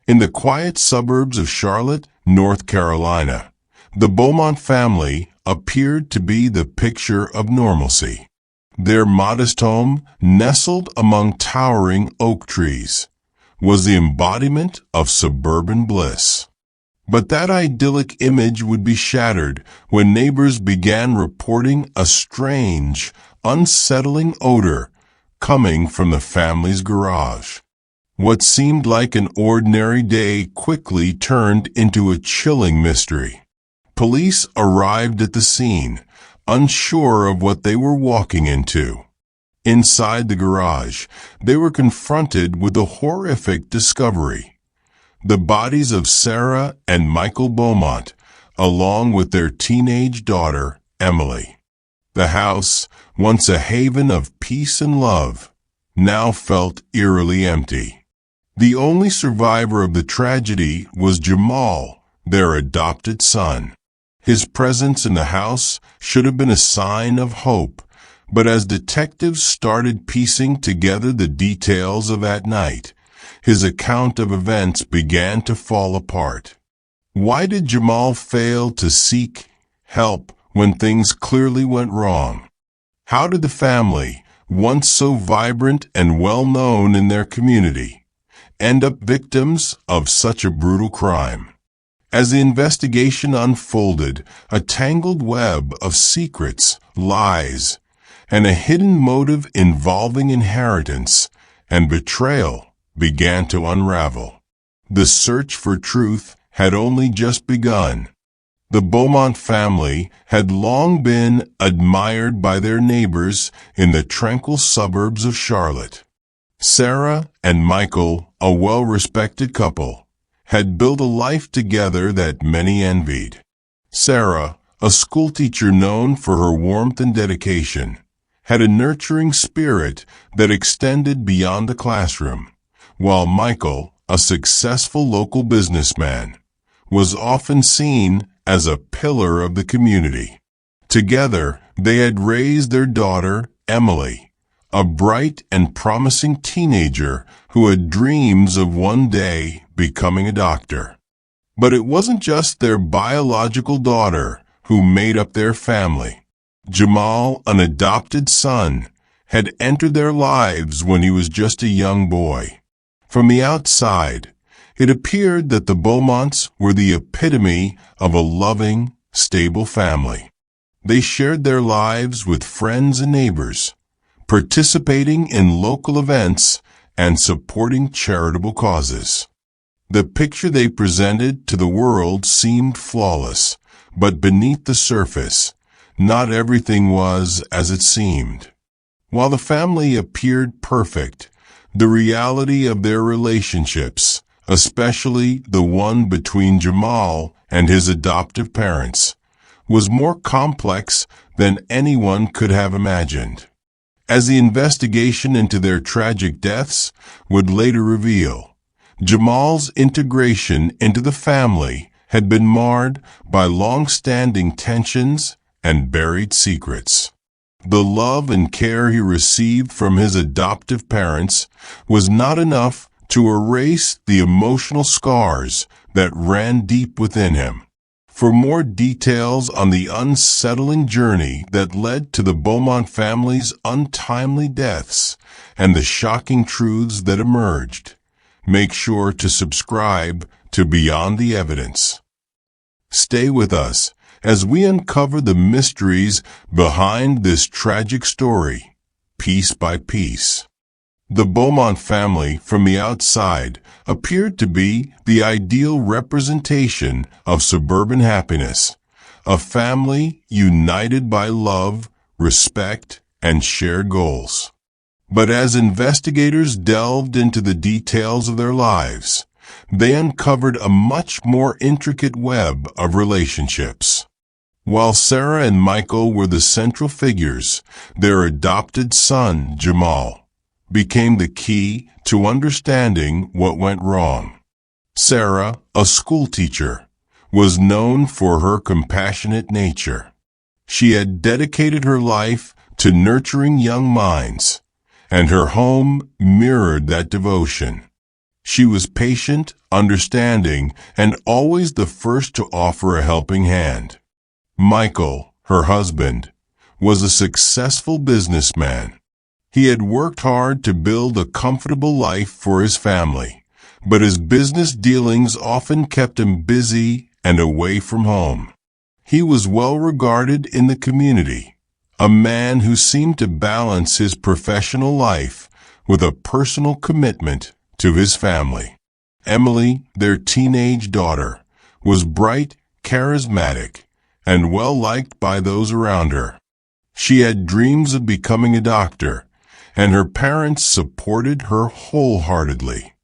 In the quiet suburbs of Charlotte, North Carolina, the Beaumont family appeared to be the picture of normalcy. Their modest home, nestled among towering oak trees, was the embodiment of suburban bliss. But that idyllic image would be shattered when neighbors began reporting a strange, unsettling odor coming from the family's garage. What seemed like an ordinary day quickly turned into a chilling mystery. Police arrived at the scene, unsure of what they were walking into. Inside the garage, they were confronted with a horrific discovery. The bodies of Sarah and Michael Beaumont, along with their teenage daughter, Emily. The house, once a haven of peace and love, now felt eerily empty. The only survivor of the tragedy was Jamal, their adopted son. His presence in the house should have been a sign of hope, but as detectives started piecing together the details of that night, his account of events began to fall apart. Why did Jamal fail to seek help when things clearly went wrong? How did the family, once so vibrant and well-known in their community, end up victims of such a brutal crime? As the investigation unfolded, a tangled web of secrets, lies, and a hidden motive involving inheritance and betrayal began to unravel. The search for truth had only just begun. The Beaumont family had long been admired by their neighbors in the tranquil suburbs of Charlotte. Sarah and Michael, a well-respected couple, had built a life together that many envied. Sarah, a schoolteacher known for her warmth and dedication, had a nurturing spirit that extended beyond the classroom, while Michael, a successful local businessman, was often seen as a pillar of the community. Together, they had raised their daughter, Emily, a bright and promising teenager who had dreams of one day becoming a doctor. But it wasn't just their biological daughter who made up their family. Jamal, an adopted son, had entered their lives when he was just a young boy. From the outside, it appeared that the Beaumonts were the epitome of a loving, stable family. They shared their lives with friends and neighbors, participating in local events and supporting charitable causes. The picture they presented to the world seemed flawless, but beneath the surface, not everything was as it seemed. While the family appeared perfect, the reality of their relationships, especially the one between Jamal and his adoptive parents, was more complex than anyone could have imagined. As the investigation into their tragic deaths would later reveal, Jamal's integration into the family had been marred by long-standing tensions and buried secrets. The love and care he received from his adoptive parents was not enough to erase the emotional scars that ran deep within him. For more details on the unsettling journey that led to the Beaumont family's untimely deaths and the shocking truths that emerged, make sure to subscribe to Beyond the Evidence. Stay with us as we uncover the mysteries behind this tragic story, piece by piece. The Beaumont family, from the outside, appeared to be the ideal representation of suburban happiness, a family united by love, respect, and shared goals. But as investigators delved into the details of their lives, they uncovered a much more intricate web of relationships. While Sarah and Michael were the central figures, their adopted son, Jamal, became the key to understanding what went wrong. Sarah, a schoolteacher, was known for her compassionate nature. She had dedicated her life to nurturing young minds, and her home mirrored that devotion. She was patient, understanding, and always the first to offer a helping hand. Michael, her husband, was a successful businessman. He had worked hard to build a comfortable life for his family, but his business dealings often kept him busy and away from home. He was well regarded in the community, a man who seemed to balance his professional life with a personal commitment to his family. Emily, their teenage daughter, was bright, charismatic, and well-liked by those around her. She had dreams of becoming a doctor, and her parents supported her wholeheartedly.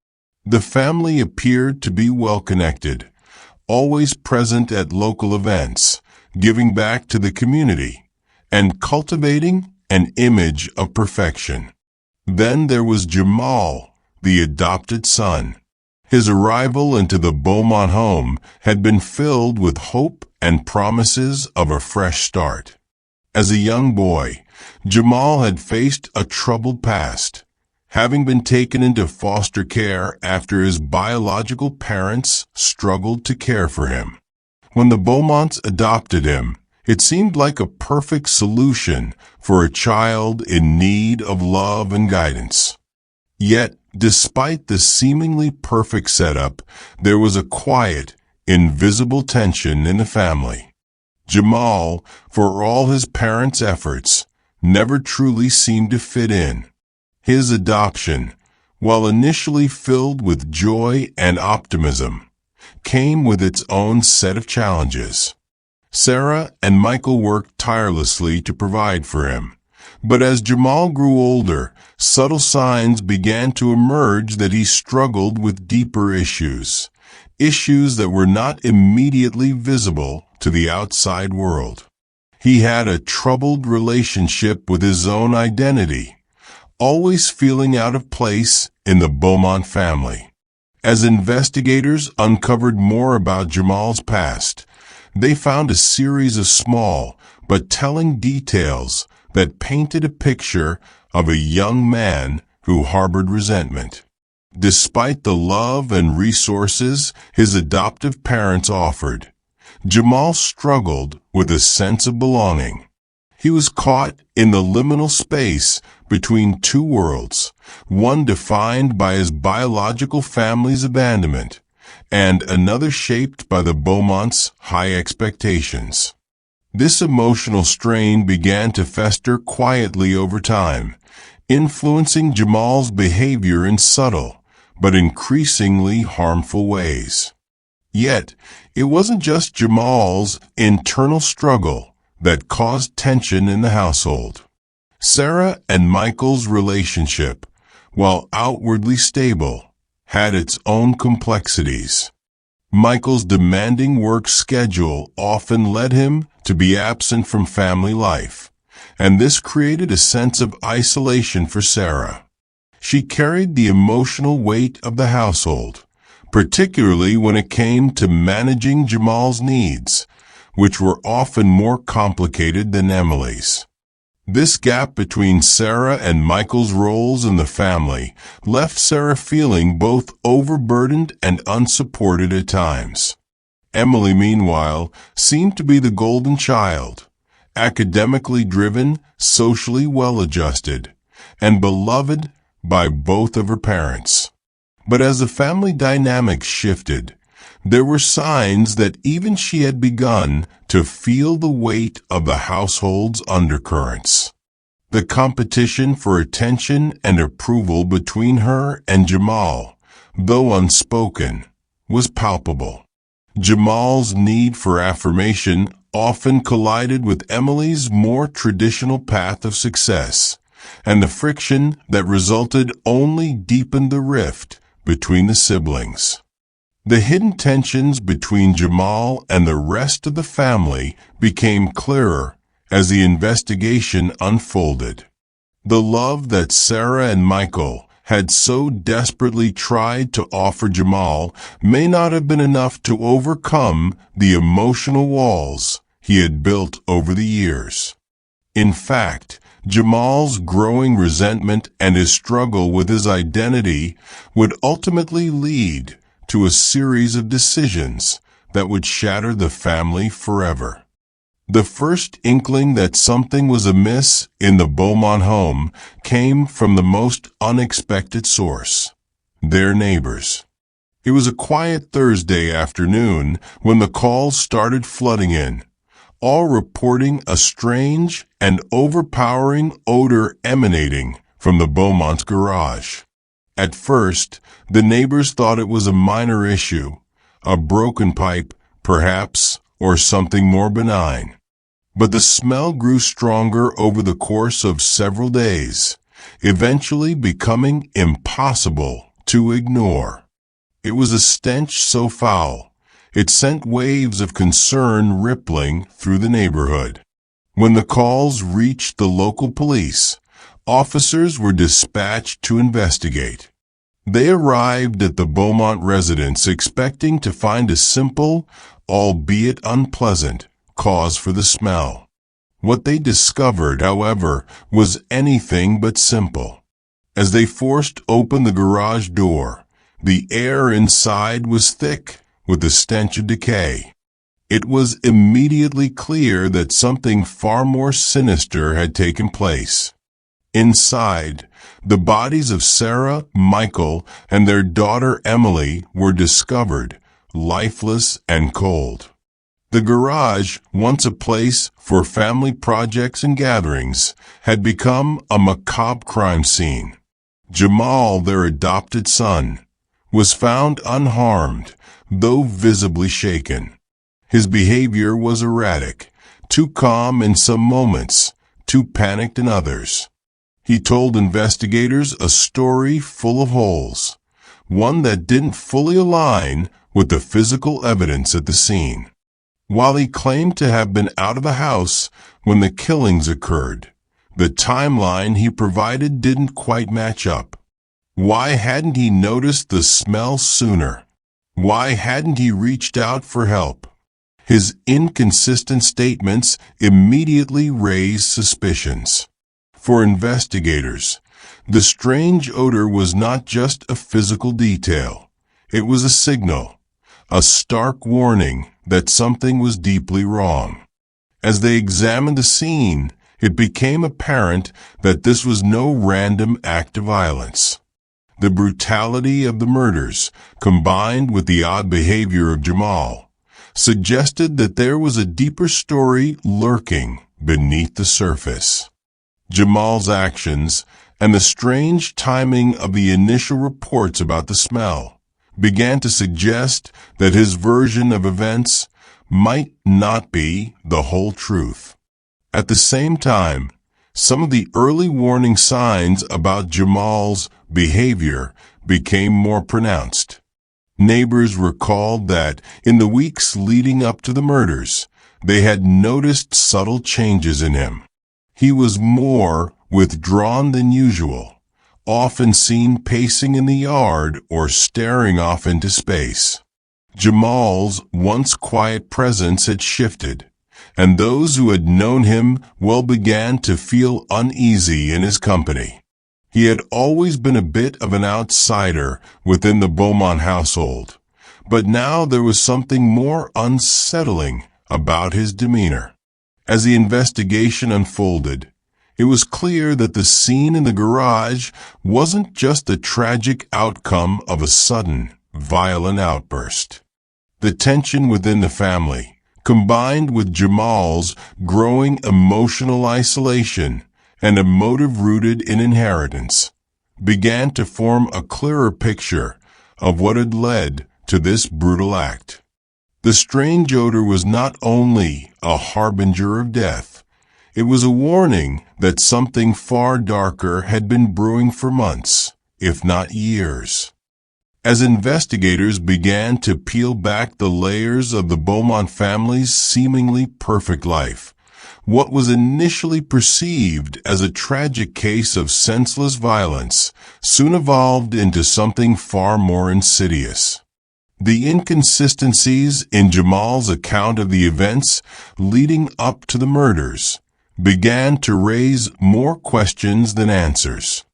The family appeared to be well-connected, always present at local events, giving back to the community, and cultivating an image of perfection. Then there was Jamal, the adopted son. His arrival into the Beaumont home had been filled with hope and promises of a fresh start. As a young boy, Jamal had faced a troubled past, having been taken into foster care after his biological parents struggled to care for him. When the Beaumonts adopted him, it seemed like a perfect solution for a child in need of love and guidance. Yet, despite the seemingly perfect setup, there was a quiet, invisible tension in the family. Jamal, for all his parents' efforts, never truly seemed to fit in. His adoption, while initially filled with joy and optimism, came with its own set of challenges. Sarah and Michael worked tirelessly to provide for him, but as Jamal grew older, subtle signs began to emerge that he struggled with deeper issues that were not immediately visible to the outside world. He had a troubled relationship with his own identity, always feeling out of place in the Beaumont family. As investigators uncovered more about Jamal's past, they found a series of small but telling details that painted a picture of a young man who harbored resentment. Despite the love and resources his adoptive parents offered, Jamal struggled with a sense of belonging. He was caught in the liminal space between two worlds, one defined by his biological family's abandonment, and another shaped by the Beaumonts' high expectations. This emotional strain began to fester quietly over time, influencing Jamal's behavior in subtle but increasingly harmful ways. Yet, it wasn't just Jamal's internal struggle that caused tension in the household. Sarah and Michael's relationship, while outwardly stable, had its own complexities. Michael's demanding work schedule often led him to be absent from family life, and this created a sense of isolation for Sarah. She carried the emotional weight of the household, particularly when it came to managing Jamal's needs, which were often more complicated than Emily's. This gap between Sarah and Michael's roles in the family left Sarah feeling both overburdened and unsupported at times. Emily, meanwhile, seemed to be the golden child, academically driven, socially well-adjusted, and beloved by both of her parents. But as the family dynamics shifted, there were signs that even she had begun to feel the weight of the household's undercurrents. The competition for attention and approval between her and Jamal, though unspoken, was palpable. Jamal's need for affirmation often collided with Emily's more traditional path of success, and the friction that resulted only deepened the rift between the siblings. The hidden tensions between Jamal and the rest of the family became clearer as the investigation unfolded. The love that Sarah and Michael had so desperately tried to offer Jamal may not have been enough to overcome the emotional walls he had built over the years. In fact, Jamal's growing resentment and his struggle with his identity would ultimately lead to a series of decisions that would shatter the family forever. The first inkling that something was amiss in the Beaumont home came from the most unexpected source: their neighbors. It was a quiet Thursday afternoon when the calls started flooding in, all reporting a strange and overpowering odor emanating from the Beaumont's garage. At first, the neighbors thought it was a minor issue, a broken pipe, perhaps, or something more benign. But the smell grew stronger over the course of several days, eventually becoming impossible to ignore. It was a stench so foul, it sent waves of concern rippling through the neighborhood. When the calls reached the local police, officers were dispatched to investigate. They arrived at the Beaumont residence expecting to find a simple, albeit unpleasant, cause for the smell. What they discovered, however, was anything but simple. As they forced open the garage door, the air inside was thick with the stench of decay. It was immediately clear that something far more sinister had taken place. Inside, the bodies of Sarah, Michael, and their daughter Emily were discovered, lifeless and cold. The garage, once a place for family projects and gatherings, had become a macabre crime scene. Jamal, their adopted son, was found unharmed, though visibly shaken. His behavior was erratic, too calm in some moments, too panicked in others. He told investigators a story full of holes, one that didn't fully align with the physical evidence at the scene. While he claimed to have been out of the house when the killings occurred, the timeline he provided didn't quite match up. Why hadn't he noticed the smell sooner? Why hadn't he reached out for help? His inconsistent statements immediately raised suspicions. For investigators, the strange odor was not just a physical detail. It was a signal, a stark warning that something was deeply wrong. As they examined the scene, it became apparent that this was no random act of violence. The brutality of the murders, combined with the odd behavior of Jamal, suggested that there was a deeper story lurking beneath the surface. Jamal's actions and the strange timing of the initial reports about the smell began to suggest that his version of events might not be the whole truth. At the same time, some of the early warning signs about Jamal's behavior became more pronounced. Neighbors recalled that in the weeks leading up to the murders, they had noticed subtle changes in him. He was more withdrawn than usual, often seen pacing in the yard or staring off into space. Jamal's once quiet presence had shifted, and those who had known him well began to feel uneasy in his company. He had always been a bit of an outsider within the Beaumont household, but now there was something more unsettling about his demeanor. As the investigation unfolded, it was clear that the scene in the garage wasn't just the tragic outcome of a sudden, violent outburst. The tension within the family, combined with Jamal's growing emotional isolation and a motive rooted in inheritance, began to form a clearer picture of what had led to this brutal act. The strange odor was not only a harbinger of death, it was a warning that something far darker had been brewing for months, if not years. As investigators began to peel back the layers of the Beaumont family's seemingly perfect life, what was initially perceived as a tragic case of senseless violence soon evolved into something far more insidious. The inconsistencies in Jamal's account of the events leading up to the murders began to raise more questions than answers.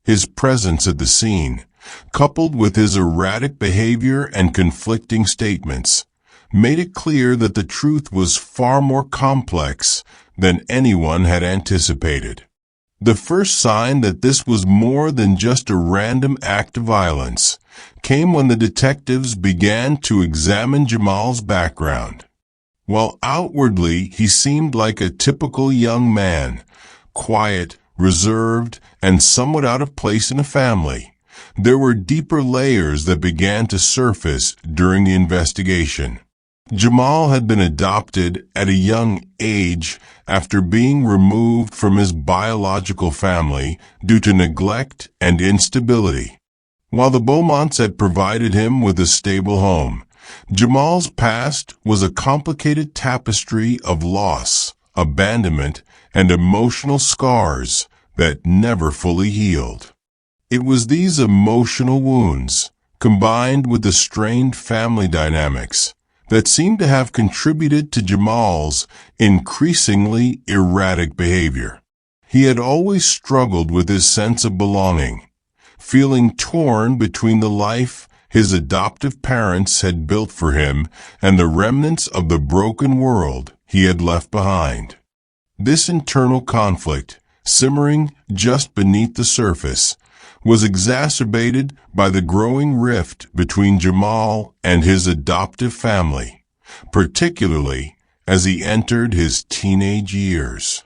His presence at the scene, coupled with his erratic behavior and conflicting statements, made it clear that the truth was far more complex than anyone had anticipated. The first sign that this was more than just a random act of violence came when the detectives began to examine Jamal's background. While outwardly he seemed like a typical young man, quiet, reserved, and somewhat out of place in a family, there were deeper layers that began to surface during the investigation. Jamal had been adopted at a young age after being removed from his biological family due to neglect and instability. While the Beaumonts had provided him with a stable home, Jamal's past was a complicated tapestry of loss, abandonment, and emotional scars that never fully healed. It was these emotional wounds, combined with the strained family dynamics, that seemed to have contributed to Jamal's increasingly erratic behavior. He had always struggled with his sense of belonging, feeling torn between the life his adoptive parents had built for him and the remnants of the broken world he had left behind. This internal conflict, simmering just beneath the surface, was exacerbated by the growing rift between Jamal and his adoptive family, particularly as he entered his teenage years.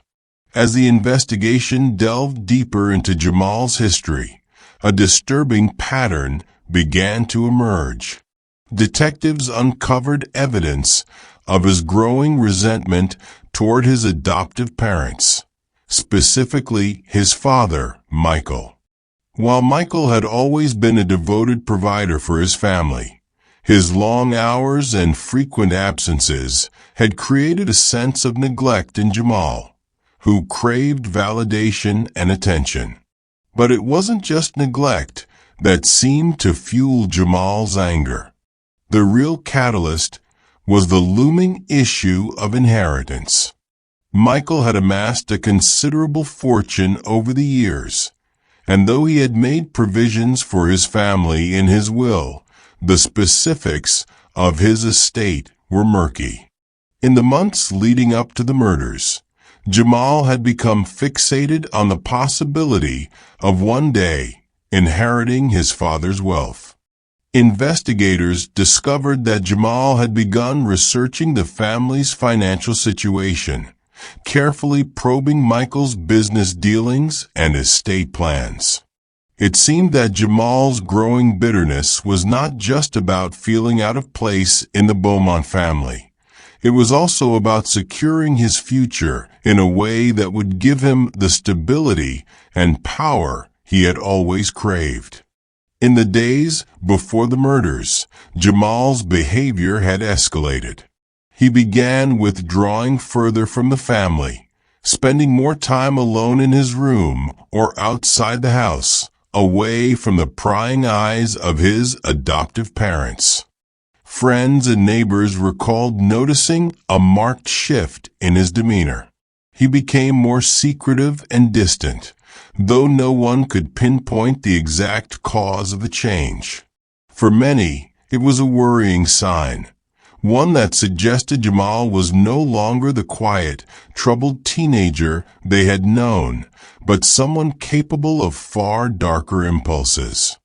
As the investigation delved deeper into Jamal's history, a disturbing pattern began to emerge. Detectives uncovered evidence of his growing resentment toward his adoptive parents, specifically his father, Michael. While Michael had always been a devoted provider for his family, his long hours and frequent absences had created a sense of neglect in Jamal, who craved validation and attention. But it wasn't just neglect that seemed to fuel Jamal's anger. The real catalyst was the looming issue of inheritance. Michael had amassed a considerable fortune over the years, and though he had made provisions for his family in his will, the specifics of his estate were murky. In the months leading up to the murders, Jamal had become fixated on the possibility of one day inheriting his father's wealth. Investigators discovered that Jamal had begun researching the family's financial situation, carefully probing Michael's business dealings and estate plans. It seemed that Jamal's growing bitterness was not just about feeling out of place in the Beaumont family. It was also about securing his future in a way that would give him the stability and power he had always craved. In the days before the murders, Jamal's behavior had escalated. He began withdrawing further from the family, spending more time alone in his room or outside the house, away from the prying eyes of his adoptive parents. Friends and neighbors recalled noticing a marked shift in his demeanor. He became more secretive and distant, though no one could pinpoint the exact cause of the change. For many, it was a worrying sign, one that suggested Jamal was no longer the quiet, troubled teenager they had known, but someone capable of far darker impulses.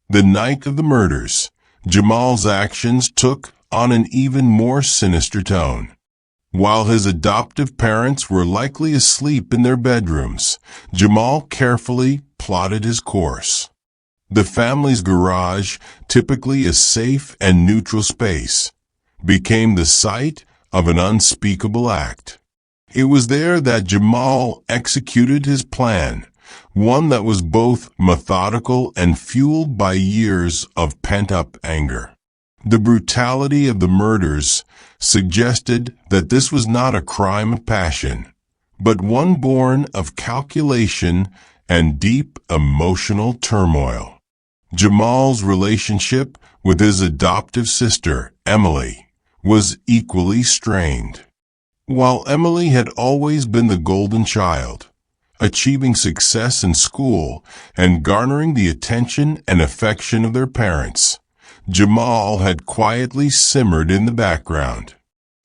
The night of the murders, Jamal's actions took on an even more sinister tone. While his adoptive parents were likely asleep in their bedrooms, Jamal carefully plotted his course. The family's garage, typically a safe and neutral space, became the site of an unspeakable act. It was there that Jamal executed his plan, one that was both methodical and fueled by years of pent-up anger. The brutality of the murders suggested that this was not a crime of passion, but one born of calculation and deep emotional turmoil. Jamal's relationship with his adoptive sister, Emily, was equally strained. While Emily had always been the golden child, achieving success in school and garnering the attention and affection of their parents, Jamal had quietly simmered in the background.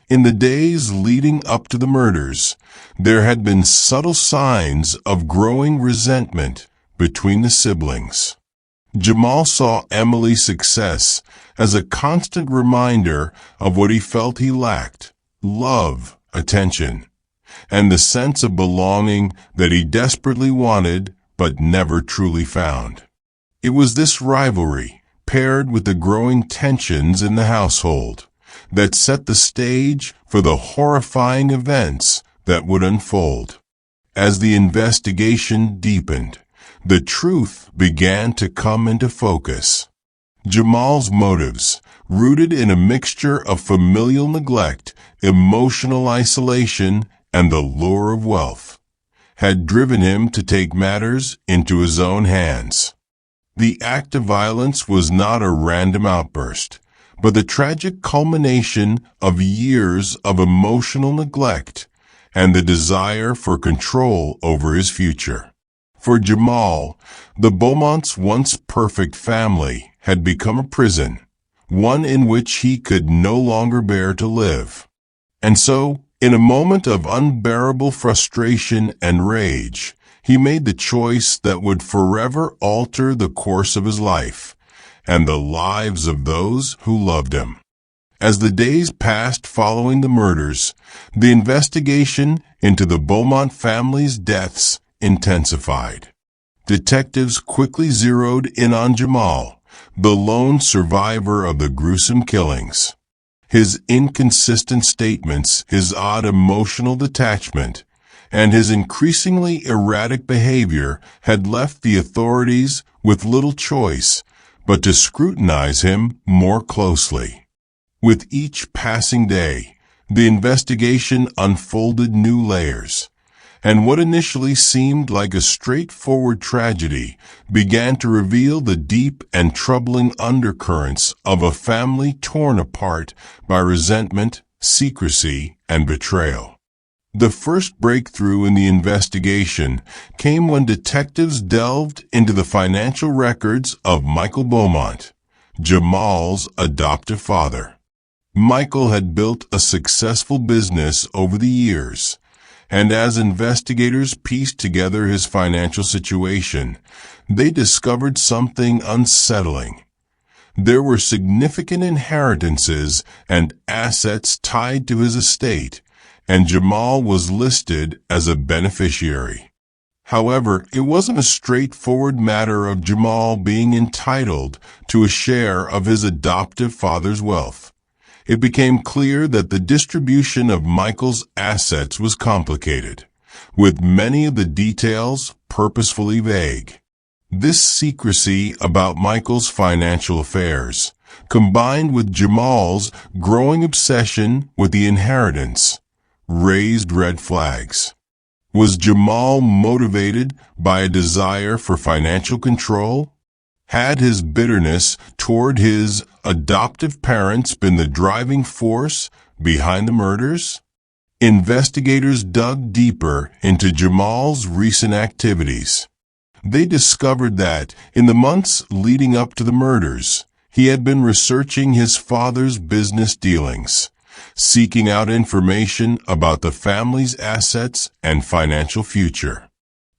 In the days leading up to the murders, there had been subtle signs of growing resentment between the siblings. Jamal saw Emily's success as a constant reminder of what he felt he lacked: love, attention, and the sense of belonging that he desperately wanted but never truly found. It was this rivalry, paired with the growing tensions in the household, that set the stage for the horrifying events that would unfold. As the investigation deepened, the truth began to come into focus. Jamal's motives, rooted in a mixture of familial neglect, emotional isolation, and the lure of wealth, had driven him to take matters into his own hands. The act of violence was not a random outburst, but the tragic culmination of years of emotional neglect and the desire for control over his future. For Jamal, the Beaumonts' once perfect family had become a prison, one in which he could no longer bear to live. And so, in a moment of unbearable frustration and rage, he made the choice that would forever alter the course of his life and the lives of those who loved him. As the days passed following the murders, the investigation into the Beaumont family's deaths intensified. Detectives quickly zeroed in on Jamal, the lone survivor of the gruesome killings. His inconsistent statements, his odd emotional detachment, and his increasingly erratic behavior had left the authorities with little choice but to scrutinize him more closely. With each passing day, the investigation unfolded new layers, and what initially seemed like a straightforward tragedy began to reveal the deep and troubling undercurrents of a family torn apart by resentment, secrecy, and betrayal. The first breakthrough in the investigation came when detectives delved into the financial records of Michael Beaumont, Jamal's adoptive father. Michael had built a successful business over the years, and as investigators pieced together his financial situation, they discovered something unsettling. There were significant inheritances and assets tied to his estate, and Jamal was listed as a beneficiary. However, it wasn't a straightforward matter of Jamal being entitled to a share of his adoptive father's wealth. It became clear that the distribution of Michael's assets was complicated, with many of the details purposefully vague. This secrecy about Michael's financial affairs, combined with Jamal's growing obsession with the inheritance, raised red flags. Was Jamal motivated by a desire for financial control? Had his bitterness toward his adoptive parents been the driving force behind the murders? Investigators dug deeper into Jamal's recent activities. They discovered that, in the months leading up to the murders, he had been researching his father's business dealings, seeking out information about the family's assets and financial future.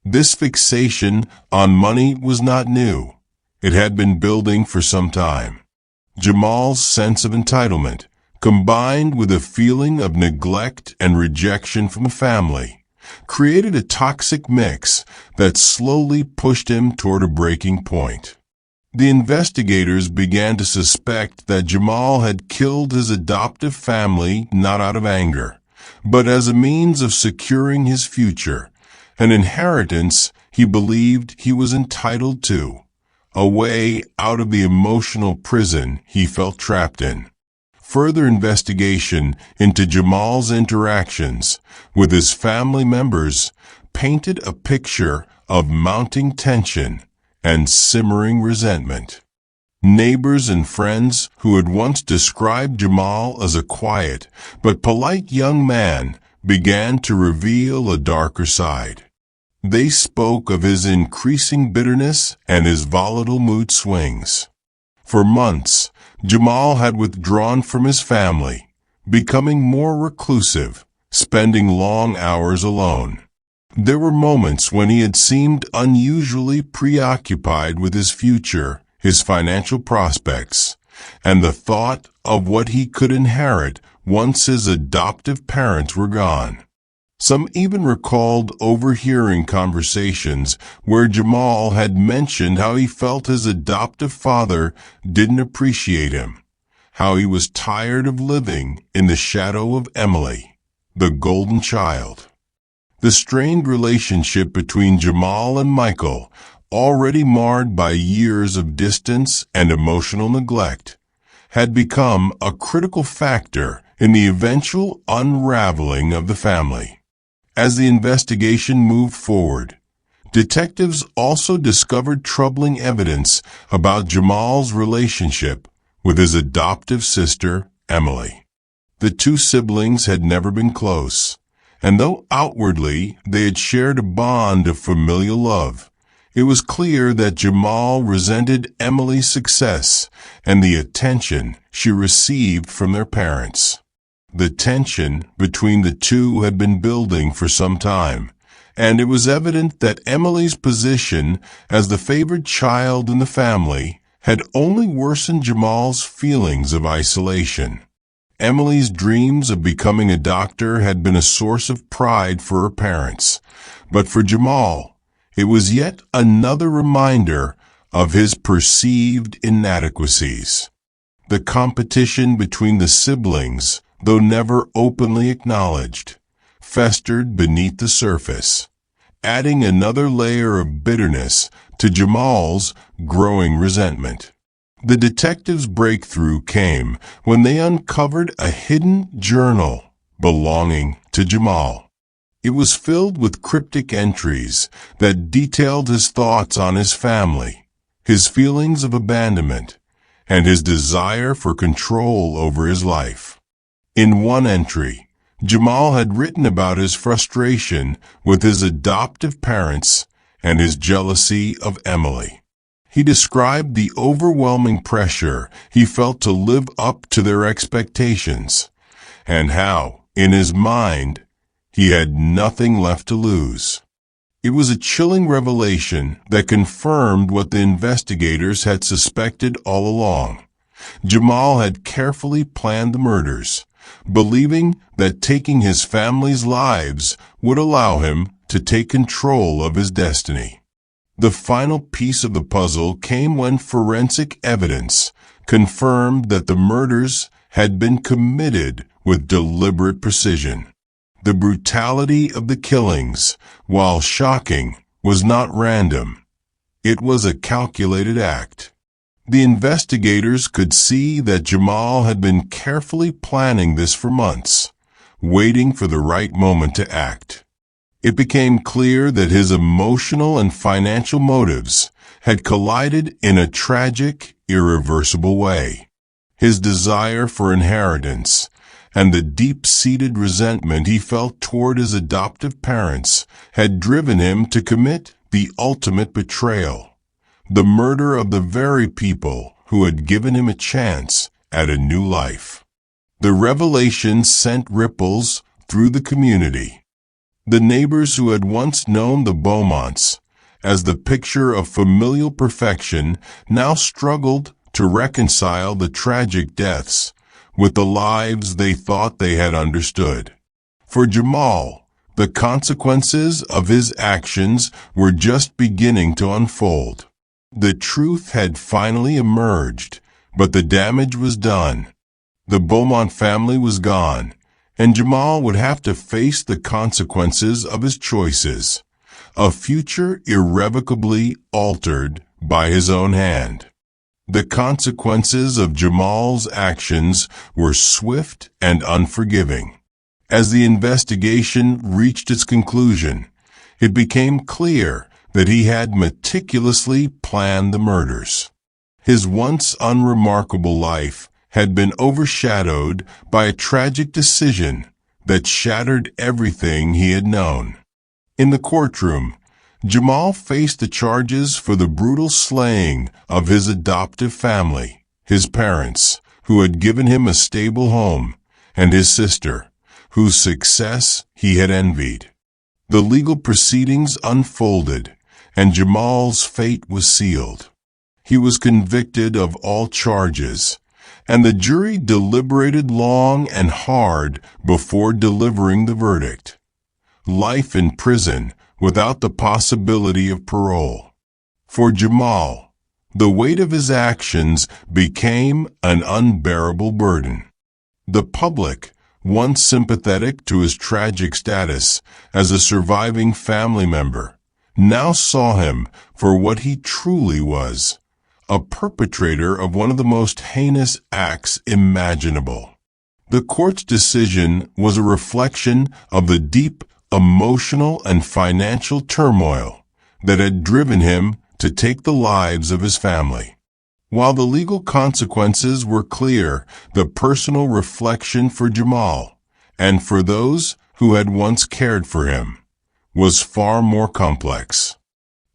This fixation on money was not new. It had been building for some time. Jamal's sense of entitlement, combined with a feeling of neglect and rejection from the family, created a toxic mix that slowly pushed him toward a breaking point. The investigators began to suspect that Jamal had killed his adoptive family not out of anger, but as a means of securing his future, an inheritance he believed he was entitled to, a way out of the emotional prison he felt trapped in. Further investigation into Jamal's interactions with his family members painted a picture of mounting tension and simmering resentment. Neighbors and friends who had once described Jamal as a quiet but polite young man began to reveal a darker side. They spoke of his increasing bitterness and his volatile mood swings. For months, Jamal had withdrawn from his family, becoming more reclusive, spending long hours alone. There were moments when he had seemed unusually preoccupied with his future, his financial prospects, and the thought of what he could inherit once his adoptive parents were gone. Some even recalled overhearing conversations where Jamal had mentioned how he felt his adoptive father didn't appreciate him, how he was tired of living in the shadow of Emily, the golden child. The strained relationship between Jamal and Michael, already marred by years of distance and emotional neglect, had become a critical factor in the eventual unraveling of the family. As the investigation moved forward, detectives also discovered troubling evidence about Jamal's relationship with his adoptive sister, Emily. The two siblings had never been close, and though outwardly they had shared a bond of familial love, it was clear that Jamal resented Emily's success and the attention she received from their parents. The tension between the two had been building for some time, and it was evident that Emily's position as the favored child in the family had only worsened Jamal's feelings of isolation. Emily's dreams of becoming a doctor had been a source of pride for her parents, but for Jamal, it was yet another reminder of his perceived inadequacies. The competition between the siblings, though never openly acknowledged, festered beneath the surface, adding another layer of bitterness to Jamal's growing resentment. The detectives' breakthrough came when they uncovered a hidden journal belonging to Jamal. It was filled with cryptic entries that detailed his thoughts on his family, his feelings of abandonment, and his desire for control over his life. In one entry, Jamal had written about his frustration with his adoptive parents and his jealousy of Emily. He described the overwhelming pressure he felt to live up to their expectations, and how, in his mind, he had nothing left to lose. It was a chilling revelation that confirmed what the investigators had suspected all along. Jamal had carefully planned the murders, believing that taking his family's lives would allow him to take control of his destiny. The final piece of the puzzle came when forensic evidence confirmed that the murders had been committed with deliberate precision. The brutality of the killings, while shocking, was not random. It was a calculated act. The investigators could see that Jamal had been carefully planning this for months, waiting for the right moment to act. It became clear that his emotional and financial motives had collided in a tragic, irreversible way. His desire for inheritance and the deep-seated resentment he felt toward his adoptive parents had driven him to commit the ultimate betrayal, the murder of the very people who had given him a chance at a new life. The revelation sent ripples through the community. The neighbors who had once known the Beaumonts as the picture of familial perfection now struggled to reconcile the tragic deaths with the lives they thought they had understood. For Jamal, the consequences of his actions were just beginning to unfold. The truth had finally emerged, but the damage was done. The Beaumont family was gone, and Jamal would have to face the consequences of his choices, a future irrevocably altered by his own hand. The consequences of Jamal's actions were swift and unforgiving. As the investigation reached its conclusion, it became clear that he had meticulously planned the murders. His once unremarkable life had been overshadowed by a tragic decision that shattered everything he had known. In the courtroom, Jamal faced the charges for the brutal slaying of his adoptive family, his parents, who had given him a stable home, and his sister, whose success he had envied. The legal proceedings unfolded, and Jamal's fate was sealed. He was convicted of all charges, and the jury deliberated long and hard before delivering the verdict. Life in prison without the possibility of parole. For Jamal, the weight of his actions became an unbearable burden. The public, once sympathetic to his tragic status as a surviving family member, now saw him for what he truly was, a perpetrator of one of the most heinous acts imaginable. The court's decision was a reflection of the deep emotional and financial turmoil that had driven him to take the lives of his family. While the legal consequences were clear, the personal reflection for Jamal, and for those who had once cared for him, was far more complex.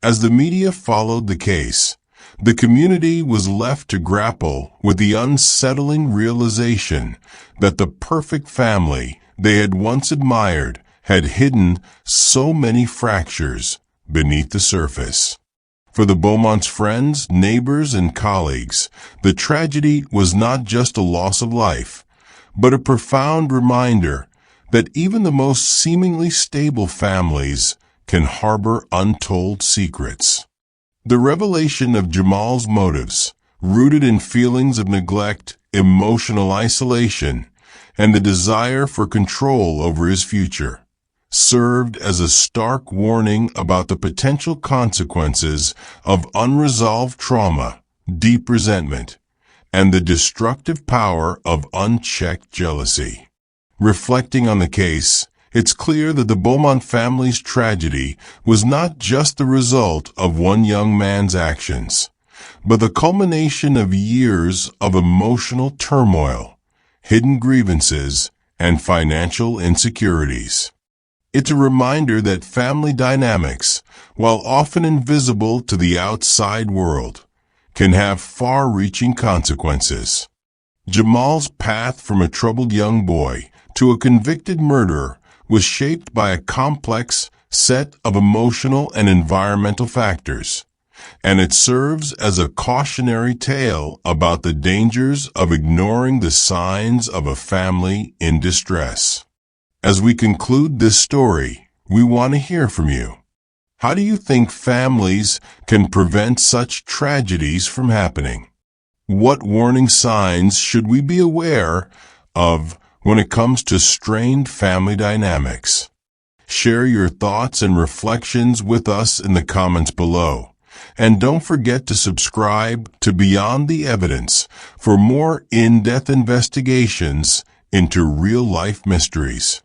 As the media followed the case, the community was left to grapple with the unsettling realization that the perfect family they had once admired had hidden so many fractures beneath the surface. For the Beaumont's friends, neighbors, and colleagues, the tragedy was not just a loss of life, but a profound reminder that even the most seemingly stable families can harbor untold secrets. The revelation of Jamal's motives, rooted in feelings of neglect, emotional isolation, and the desire for control over his future, served as a stark warning about the potential consequences of unresolved trauma, deep resentment, and the destructive power of unchecked jealousy. Reflecting on the case, it's clear that the Beaumont family's tragedy was not just the result of one young man's actions, but the culmination of years of emotional turmoil, hidden grievances, and financial insecurities. It's a reminder that family dynamics, while often invisible to the outside world, can have far-reaching consequences. Jamal's path from a troubled young boy to a convicted murderer was shaped by a complex set of emotional and environmental factors, and it serves as a cautionary tale about the dangers of ignoring the signs of a family in distress. As we conclude this story, we want to hear from you. How do you think families can prevent such tragedies from happening? What warning signs should we be aware of when it comes to strained family dynamics? Share your thoughts and reflections with us in the comments below. And don't forget to subscribe to Beyond the Evidence for more in-depth investigations into real-life mysteries.